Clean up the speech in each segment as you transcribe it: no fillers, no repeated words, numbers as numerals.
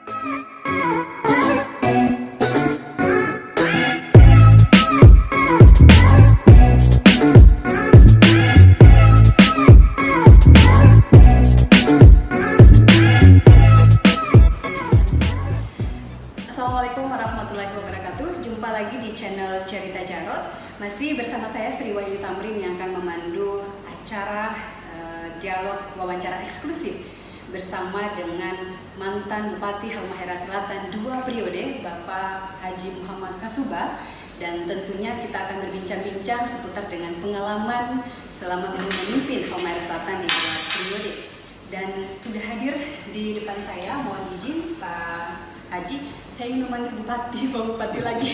Assalamualaikum warahmatullahi wabarakatuh. Jumpa lagi di channel Cerita Jarot. Masih bersama saya Sri Wahyudi Tamrin yang akan memandu acara dialog wawancara eksklusif bersama dengan mantan Bupati Halmahera Selatan 2 periode, Bapak Haji Muhammad Kasubah, dan tentunya kita akan berbincang-bincang seputar dengan pengalaman selama memimpin Halmahera Selatan di 2 periode. Dan sudah hadir di depan saya, mohon izin Pak Haji, saya ingin memanggil Bupati, Pak Bupati lagi.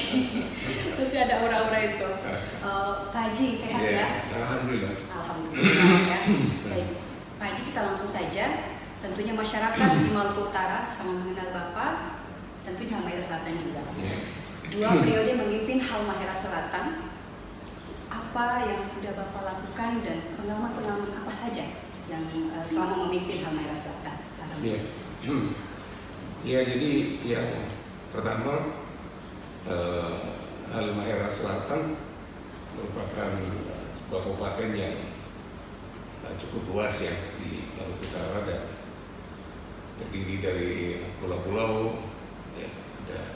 Masih ada aura-aura itu. Pak Haji, sehat ya? Alhamdulillah. Alhamdulillah ya. Baik, Pak Haji, kita langsung saja. Tentunya masyarakat di Maluku Utara sama mengenal Bapak, tentu di Halmahera Selatan juga. 2 periode memimpin Halmahera Selatan. Apa yang sudah Bapak lakukan dan pengalaman-pengalaman apa saja yang selama memimpin Halmahera Selatan? Ya, jadi yang pertama, Halmahera Selatan merupakan sebuah kabupaten yang cukup luas ya di Maluku Utara dan terdiri dari pulau-pulau, ya, ada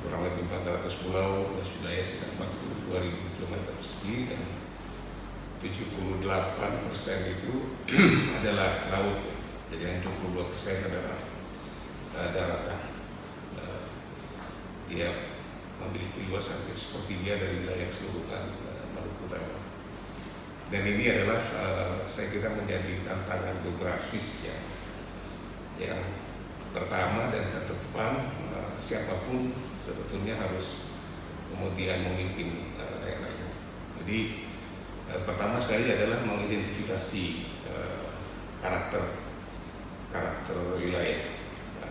kurang lebih 400 pulau, luas wilayah sekitar 42.000 km persegi dan 78% itu adalah laut, ya. Jadi yang 22% adalah daratan. Dia memiliki luas hampir sepertiga dari wilayah keseluruhan Maluku Utara. Dan ini adalah saya kira menjadi tantangan geografis ya, yang pertama dan terdepan, siapapun sebetulnya harus kemudian memimpin daerahnya. Jadi pertama sekali adalah mengidentifikasi karakter wilayah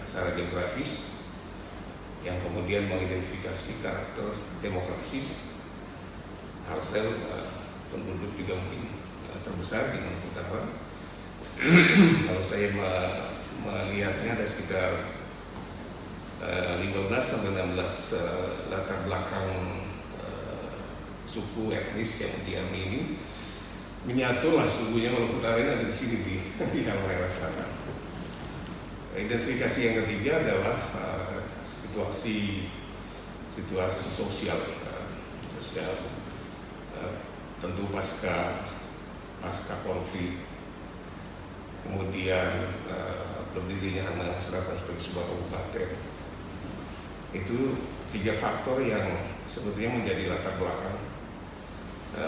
secara geografis, yang kemudian mengidentifikasi karakter demografis. Hasil penduduk juga mungkin terbesar di Maluku Utara. Kalau saya melihatnya ada sekitar 15 sampai 16 latar belakang suku etnis yang diami ini menyatulah sukunya Maluku Utara ini ada di sini di Halmahera Selatan. Identifikasi yang ketiga adalah situasi sosial, tentu pasca konflik, kemudian berdirinya Halmahera Selatan sebagai sebuah kabupaten. Itu 3 faktor yang sebetulnya menjadi latar belakang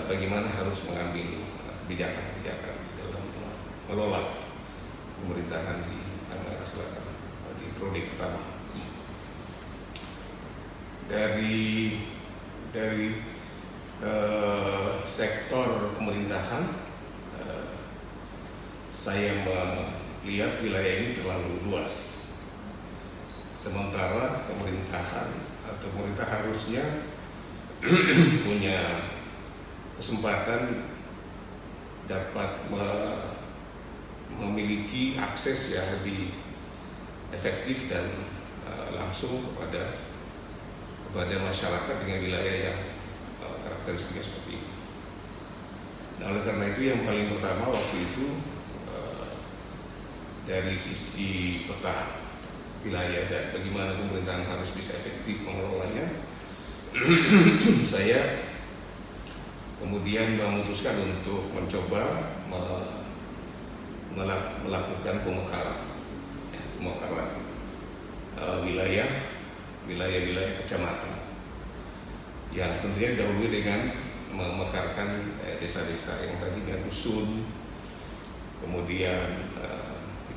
bagaimana harus mengambil kebijakan-kebijakan dalam mengelola pemerintahan di Halmahera Selatan di periode pertama. Dari sektor pemerintahan, saya melihat wilayah ini terlalu luas. Sementara pemerintahan atau pemerintah harusnya punya kesempatan dapat memiliki akses yang lebih efektif dan langsung kepada masyarakat dengan wilayah yang karakteristiknya seperti ini. Nah, oleh karena itu yang paling pertama waktu itu dari sisi peta wilayah dan bagaimana pemerintahan harus bisa efektif mengelolanya, saya kemudian memutuskan untuk mencoba melakukan pemekaran wilayah kecamatan yang tentunya dahulu dengan memekarkan desa-desa yang tadinya dusun, kemudian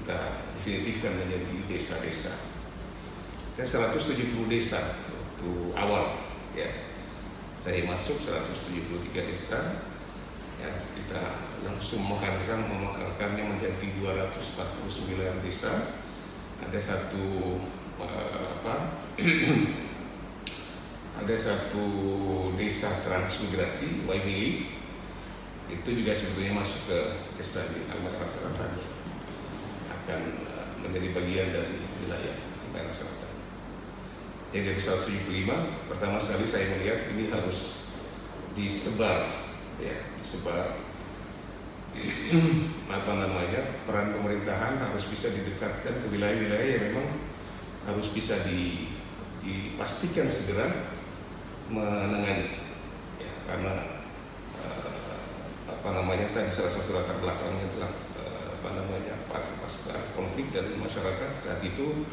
kita definitifkan menjadi desa-desa. Dan 170 desa waktu awal ya, saya masuk 173 desa ya, kita langsung memekarkannya menjadi 249 desa. Ada satu ada satu desa transmigrasi Waimili, itu juga sebetulnya masuk ke desa di Halmahera Selatan, akan menjadi bagian dari wilayah Halmahera Jadi dari 175, pertama sekali saya melihat ini harus disebar, ya, disebar. Peran pemerintahan harus bisa didekatkan ke wilayah-wilayah yang memang harus bisa dipastikan segera menangani, ya, karena tadi salah satu latar belakangnya adalah pasca konflik dan masyarakat saat itu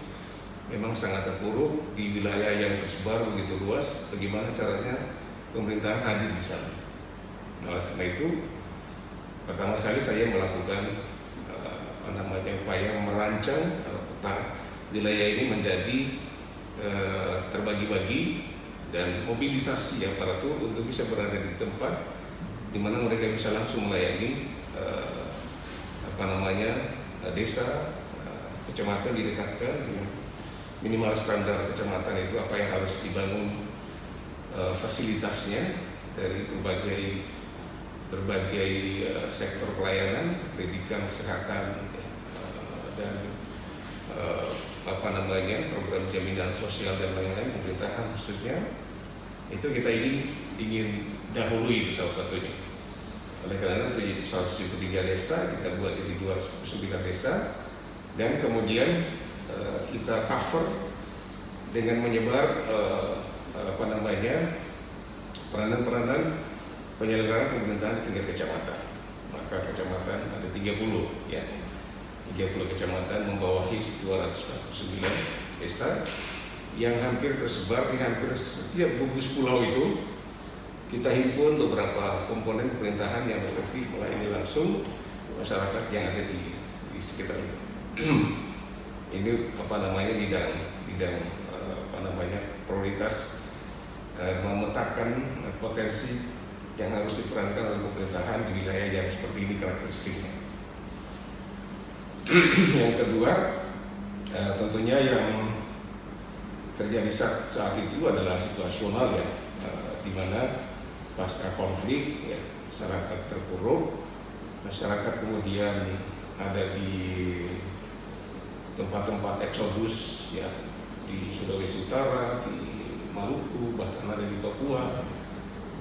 memang sangat terpuruk di wilayah yang tersebar begitu luas. Bagaimana caranya pemerintahan hadir di sana? Nah, karena itu pertama sekali saya melakukan upaya merancang peta wilayah ini menjadi terbagi-bagi dan mobilisasi aparatur untuk bisa berada di tempat di mana mereka bisa langsung melayani desa, kecamatan didekatkan dengan minimal standar kecamatan itu apa yang harus dibangun fasilitasnya dari berbagai sektor pelayanan, pendidikan, kesehatan, dan program jaminan sosial dan lain-lain, pemerintahan khususnya itu kita ingin dahului itu salah satunya. Oleh karena itu jadi 173 desa kita buat jadi 209 desa dan kemudian kita cover dengan menyebar peranan-peranan penyelenggaraan pemerintahan di tingkat kecamatan. Maka kecamatan ada 30, ya, 30 kecamatan membawahi 249 desa yang hampir tersebar di hampir setiap gugus pulau itu. Kita himpun beberapa komponen pemerintahan yang efektif melayani langsung masyarakat yang ada di sekitar itu. Ini bidang prioritas memetakan potensi yang harus diperankan oleh pemerintahan di wilayah yang seperti ini karakteristiknya. Yang kedua, tentunya yang terjadi saat itu adalah situasional, ya, di mana pasca konflik, ya, masyarakat terpuruk, masyarakat kemudian ada di tempat-tempat eksodus, ya, di Sulawesi Utara, di Maluku, bahkan ada di Papua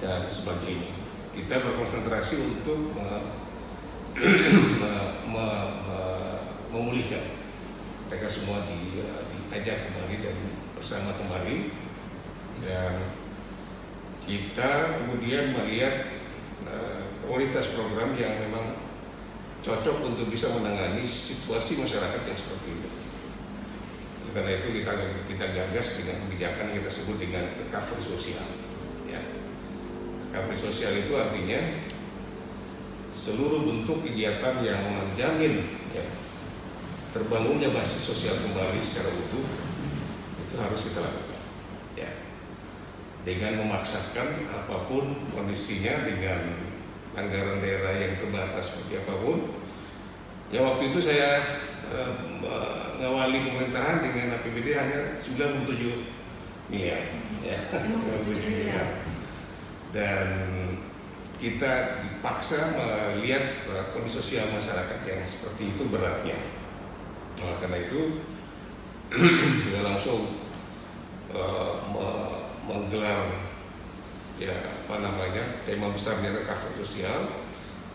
dan sebagainya. Kita berkonsentrasi untuk memulihkan mereka semua, diajak kembali dan bersama kembali, dan kita kemudian melihat prioritas program yang memang cocok untuk bisa menangani situasi masyarakat yang seperti itu. Karena itu kita gagas dengan kebijakan yang kita sebut dengan recovery sosial. Ya. Recovery sosial itu artinya seluruh bentuk kegiatan yang menjamin, ya, terbangunnya basis sosial kembali secara utuh itu harus kita lakukan. Ya. Dengan memaksakan apapun kondisinya, dengan anggaran daerah yang terbatas seperti apapun. Ya, waktu itu saya mengawali pemerintahan dengan APBD hanya 97 miliar, ya, 97 miliar. Dan kita dipaksa melihat kondisi sosial masyarakat yang seperti itu beratnya. Nah, karena itu kita langsung menggelar, ya, tema besarnya recovery sosial.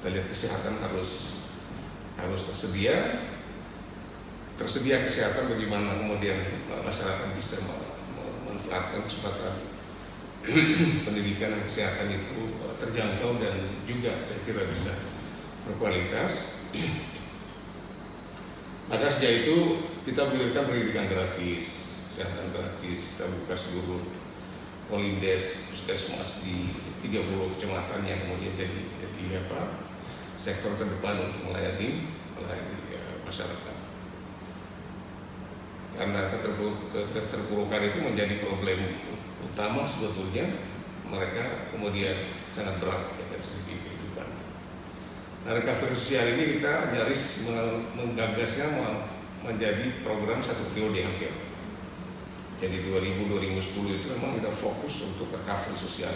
Kita lihat kesehatan harus tersedia kesehatan, bagaimana kemudian masyarakat bisa memanfaatkan kesempatan pendidikan dan kesehatan itu terjangkau dan juga saya kira bisa berkualitas. Maka sejak itu kita berikan pendidikan gratis, kesehatan gratis, kita buka seluruh polindes, puskesmas di 30 kecamatan yang kemudian jadi sektor terdepan untuk melayani masyarakat. Karena keterpurukan itu menjadi problem utama sebetulnya, mereka kemudian sangat berat dari sisi kehidupan. Nah, recovery sosial ini kita nyaris menggagasnya menjadi program satu periode hampir. Jadi 2000-2010 itu memang kita fokus untuk recovery sosial.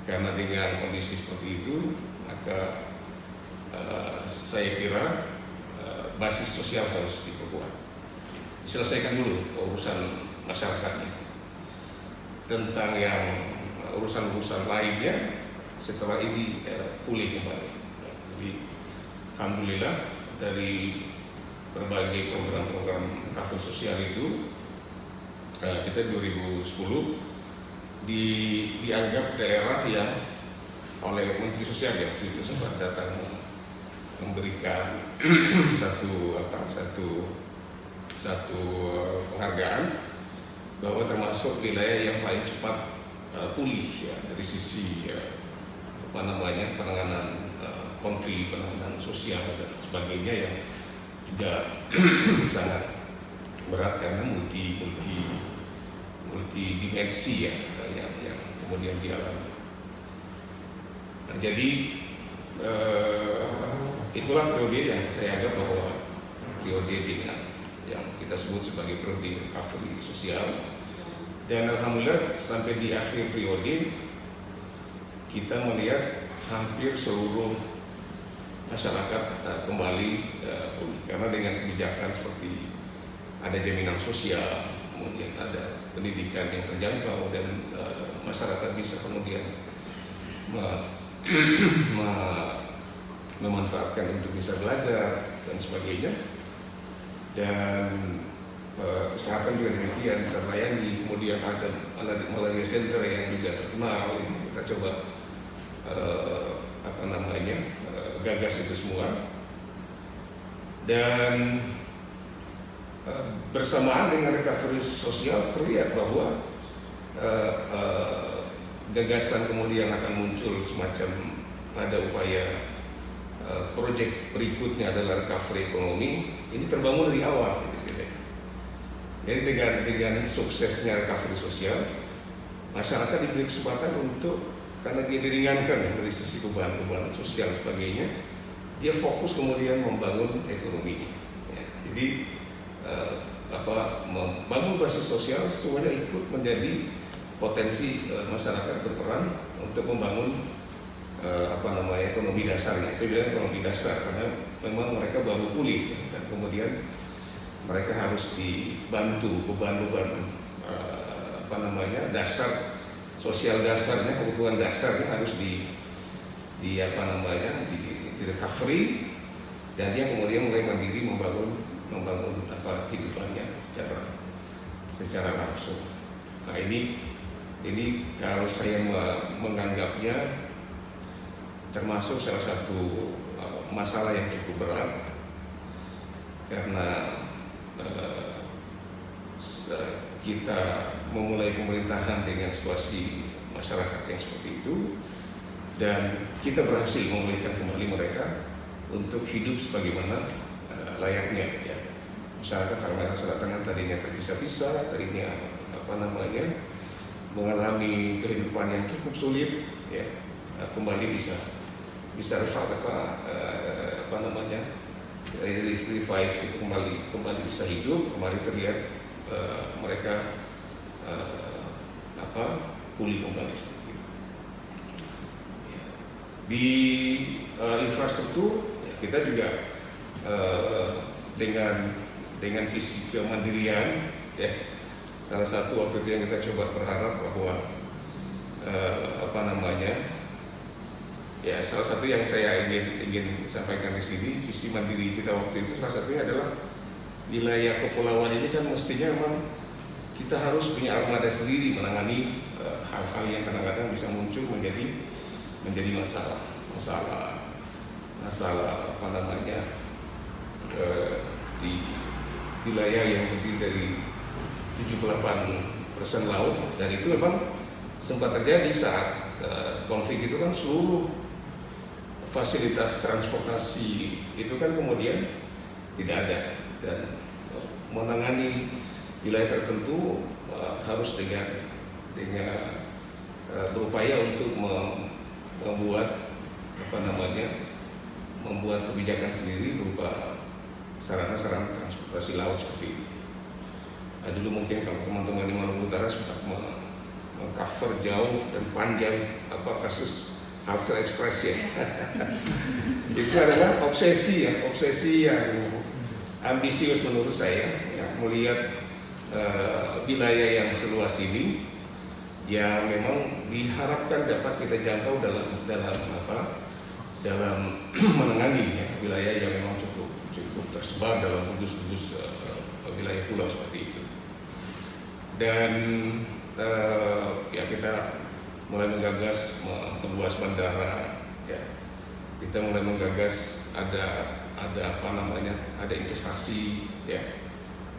Karena dengan kondisi seperti itu, maka saya kira basis sosial harus diperkuat. Selesaikan dulu urusan masyarakatnya. Tentang yang urusan-urusan lainnya setelah ini pulih kembali. Jadi alhamdulillah dari berbagai program-program cover sosial itu kita 2010 dianggap daerah yang oleh Menteri Sosial ya, waktu itu sempat datang memberikan satu penghargaan bahwa termasuk wilayah yang paling cepat pulih ya dari sisi penanganan konflik, penanganan sosial dan sebagainya yang juga sangat berat karena multi-dimensi ya yang kemudian dialami. Nah, jadi itulah periode yang saya anggap bahwa periode dengan yang kita sebut sebagai periode recovery sosial. Dan alhamdulillah sampai di akhir periode kita melihat hampir seluruh masyarakat kembali pulih karena dengan kebijakan seperti ada jaminan sosial, kemudian ada pendidikan yang terjangkau dan masyarakat bisa kemudian memanfaatkan untuk bisa belajar dan sebagainya, dan kesehatan juga demikian terlayani. Kemudian ada malaria center yang juga terkenal, kita coba gagas itu semua, dan bersamaan dengan recovery sosial terlihat bahwa gagasan kemudian akan muncul semacam ada upaya proyek berikutnya adalah recovery ekonomi. Ini terbangun dari awal di sini. Jadi dengan suksesnya recovery sosial, masyarakat diberi kesempatan untuk, karena dia diringankan ya, dari sisi beban sosial dan sebagainya, dia fokus kemudian membangun ekonomi. Ya, jadi membangun basis sosial semuanya ikut menjadi potensi masyarakat berperan untuk membangun ekonomi dasarnya. Saya bilang ekonomi dasar karena memang mereka baru pulih dan kemudian mereka harus dibantu beban-beban dasar sosial dasarnya, kebutuhan dasarnya harus di recovery, dan dia kemudian mulai mandiri membangun kehidupannya secara langsung. Nah ini kalau saya menganggapnya termasuk salah satu masalah yang cukup berat karena kita memulai pemerintahan dengan situasi masyarakat yang seperti itu, dan kita berhasil memulihkan kembali mereka untuk hidup sebagaimana layaknya ya. Masyarakat karena tangan tadinya terpisah-pisah, tadinya mengalami kehidupan yang cukup sulit ya, kembali bisa revive itu, kembali bisa hidup, kembali terlihat mereka pulih kembali seperti itu. Ya. Di infrastruktur ya, kita juga dengan visi kemandirian ya, salah satu waktu itu yang kita coba berharap bahwa ya salah satu yang saya ingin sampaikan di sini, visi mandiri kita waktu itu salah satunya adalah wilayah kepulauan ini kan mestinya memang kita harus punya armada sendiri menangani hal-hal yang kadang-kadang bisa muncul menjadi masalah di wilayah yang terdiri dari 78% laut, dan itu memang sempat terjadi saat konflik itu kan seluruh fasilitas transportasi itu kan kemudian tidak ada, dan menangani wilayah tertentu harus dengan berupaya untuk membuat kebijakan sendiri berupa sarana-sarana transportasi laut seperti ini. Nah, dulu mungkin kalau teman-teman di Maluku Utara sudah mengcover jauh dan panjang kasus Halsel Express ya. Itu adalah obsesi yang ambisius menurut saya ya, melihat wilayah yang seluas ini yang memang diharapkan dapat kita jangkau dalam menangani ya, wilayah yang memang cukup tersebar dalam kudus wilayah pulau seperti itu. Dan ya kita mulai menggagas meluas bandara, ya kita mulai menggagas ada investasi, ya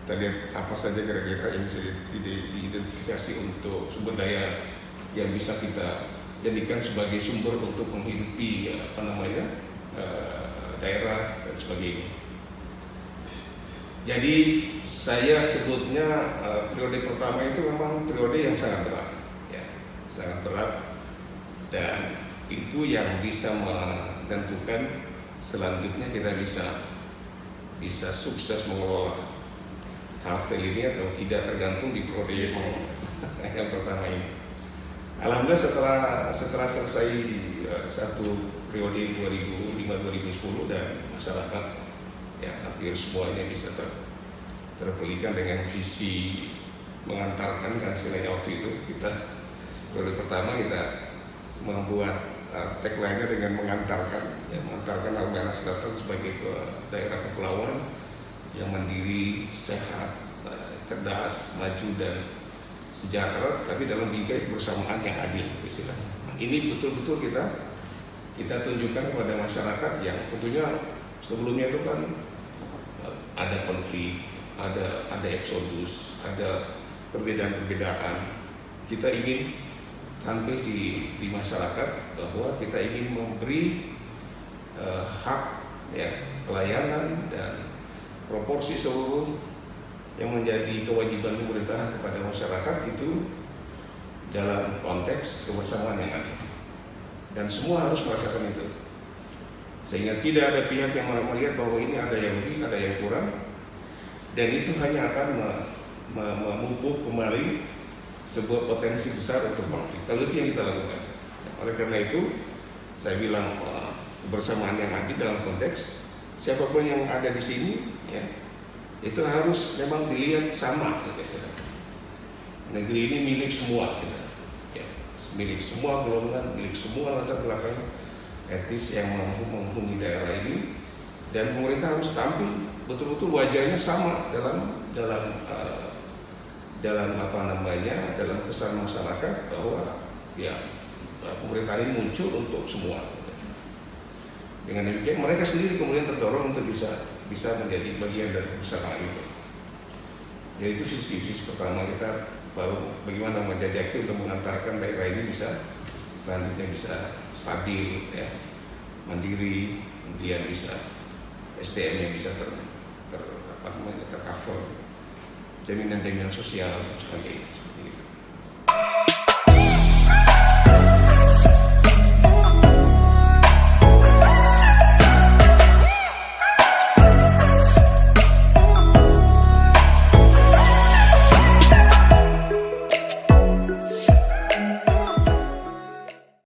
kita lihat apa saja kira-kira yang bisa diidentifikasi untuk sumber daya yang bisa kita jadikan sebagai sumber untuk menghidupi daerah dan sebagainya. Jadi saya sebutnya periode pertama itu memang periode yang sangat berat, ya, sangat berat, dan itu yang bisa menentukan selanjutnya kita bisa sukses mengelola hasil ini atau tidak, tergantung di periode yang pertama ini. Alhamdulillah setelah selesai satu periode 2005-2010 dan masyarakat ya hampir semuanya bisa terpelikan dengan visi mengantarkan, kan istilahnya waktu itu kita periode pertama kita membuat tagline-nya dengan mengantarkan Halmahera Selatan sebagai daerah kepulauan yang mandiri, sehat, cerdas, maju dan sejahtera, tapi dalam bingkai kebersamaan yang adil. Ini betul-betul kita tunjukkan kepada masyarakat yang tentunya sebelumnya itu kan ada konflik, ada eksodus, ada perbedaan-perbedaan. Kita ingin tampil di masyarakat bahwa kita ingin memberi hak, ya, pelayanan dan proporsi seluruh yang menjadi kewajiban pemerintahan kepada masyarakat itu dalam konteks kebersamaan yang ada, dan semua harus merasakan itu, sehingga tidak ada pihak yang melihat bahwa ini ada yang lebih, ada yang kurang, dan itu hanya akan memupuk kembali sebuah potensi besar untuk konflik. Kalau itu yang kita lakukan. Oleh karena itu saya bilang kebersamaan yang adil dalam konteks siapapun yang ada di sini, ya, itu harus memang dilihat sama. Negeri ini milik semua, ya, milik semua golongan, milik semua latar belakang etnis yang menghuni daerah ini, dan pemerintah harus tampil betul-betul wajahnya sama dalam kesan masyarakat bahwa ya pemerintah ini muncul untuk semua. Dengan demikian mereka sendiri kemudian terdorong untuk bisa menjadi bagian dari usaha itu. Jadi itu visi pertama kita, baru bagaimana menjajaki untuk mengantarkan daerah ini selanjutnya bisa stabil, ya, mandiri, kemudian bisa SDM-nya bisa tercover, jaminan sosial dan sebagainya.